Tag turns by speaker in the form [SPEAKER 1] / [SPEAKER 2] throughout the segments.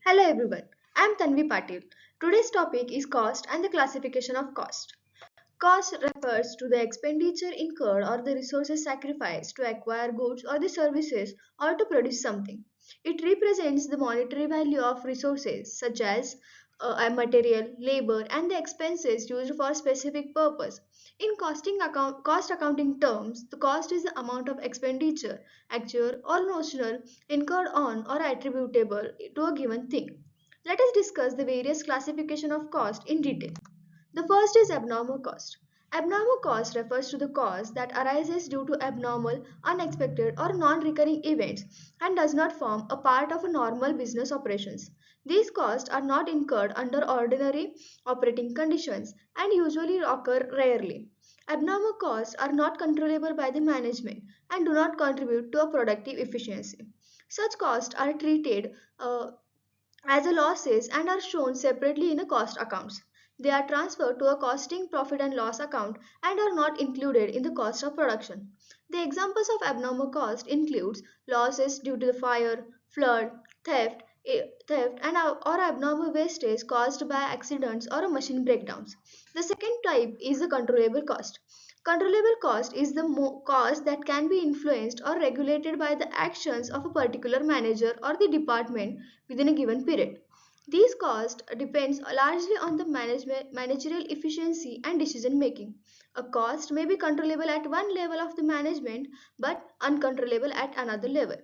[SPEAKER 1] Hello everyone, I am Tanvi Patil. Today's topic is cost and the classification of cost. Cost refers to the expenditure incurred or the resources sacrificed to acquire goods or the services or to produce something. It represents the monetary value of resources such as a material, labor, and the expenses used for a specific purpose. In cost accounting terms, the cost is the amount of expenditure, actual or notional, incurred on or attributable to a given thing. Let us discuss the various classification of cost in detail. The first is abnormal cost. Abnormal cost refers to the cost that arises due to abnormal, unexpected, or non recurring events and does not form a part of a normal business operations. These costs are not incurred under ordinary operating conditions and usually occur rarely. Abnormal costs are not controllable by the management and do not contribute to a productive efficiency. Such costs are treated as a losses and are shown separately in a cost accounts. They are transferred to a costing profit and loss account and are not included in the cost of production. The examples of abnormal cost includes losses due to the fire, flood, theft and or abnormal wastage caused by accidents or machine breakdowns. The second type is the controllable cost. Controllable cost is the cost that can be influenced or regulated by the actions of a particular manager or the department within a given period. These costs depends largely on the managerial efficiency and decision making. A cost may be controllable at one level of the management but uncontrollable at another level.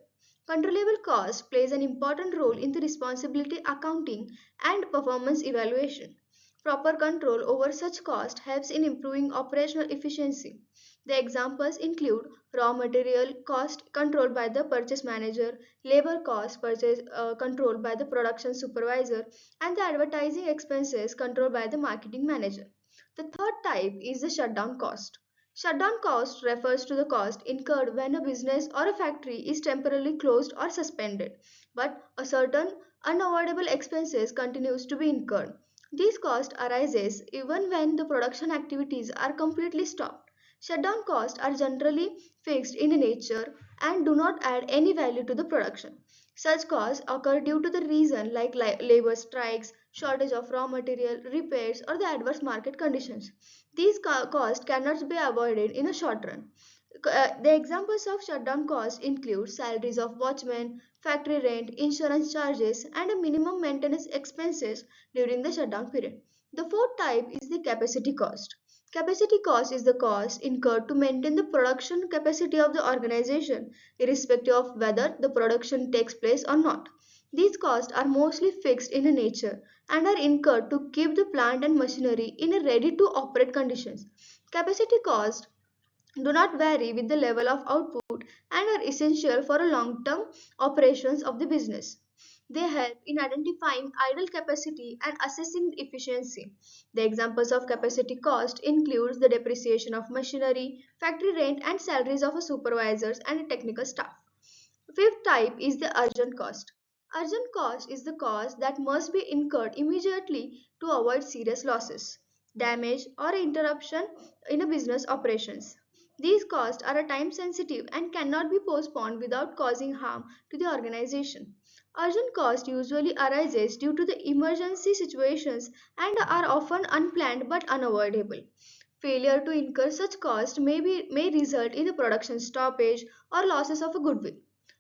[SPEAKER 1] Controllable cost plays an important role in the responsibility accounting and performance evaluation. Proper control over such cost helps in improving operational efficiency. The examples include raw material cost controlled by the purchase manager, labor cost purchase controlled by the production supervisor, and the advertising expenses controlled by the marketing manager. The third type is the shutdown cost. Shutdown cost refers to the cost incurred when a business or a factory is temporarily closed or suspended, but a certain unavoidable expenses continues to be incurred. These costs arises even when the production activities are completely stopped. Shutdown costs are generally fixed in nature and do not add any value to the production. Such costs occur due to the reason like labor strikes, shortage of raw material, repairs, or the adverse market conditions. These costs cannot be avoided in a short run. The examples of shutdown costs include salaries of watchmen, factory rent, insurance charges, and a minimum maintenance expenses during the shutdown period. The fourth type is the capacity cost. Capacity cost is the cost incurred to maintain the production capacity of the organization, irrespective of whether the production takes place or not. These costs are mostly fixed in nature and are incurred to keep the plant and machinery in a ready to operate conditions. Capacity costs do not vary with the level of output and are essential for a long-term operations of the business. They help in identifying idle capacity and assessing efficiency. The examples of capacity cost includes the depreciation of machinery, factory rent and salaries of supervisors and technical staff. Fifth type is the urgent cost. Urgent cost is the cost that must be incurred immediately to avoid serious losses, damage, or interruption in a business operations. These costs are time sensitive and cannot be postponed without causing harm to the organization. Urgent cost usually arises due to the emergency situations and are often unplanned but unavoidable. Failure to incur such cost may result in a production stoppage or losses of a goodwill.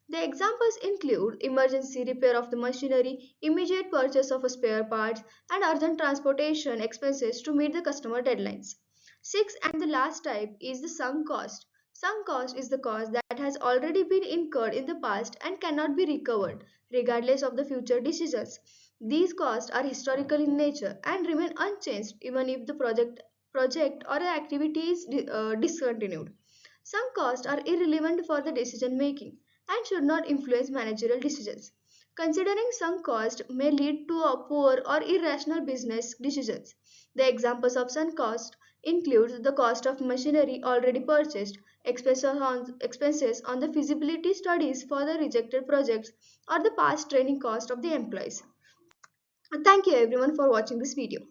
[SPEAKER 1] The examples include emergency repair of the machinery, immediate purchase of spare parts, and urgent transportation expenses to meet the customer deadlines. Sixth and the last type is the sunk cost. Sunk cost is the cost that has already been incurred in the past and cannot be recovered, regardless of the future decisions. These costs are historical in nature and remain unchanged even if the project or the activity is discontinued. Some costs are irrelevant for the decision making and should not influence managerial decisions. Considering sunk cost may lead to a poor or irrational business decisions. The examples of sunk cost include the cost of machinery already purchased, expenses on the feasibility studies for the rejected projects, or the past training cost of the employees. Thank you everyone for watching this video.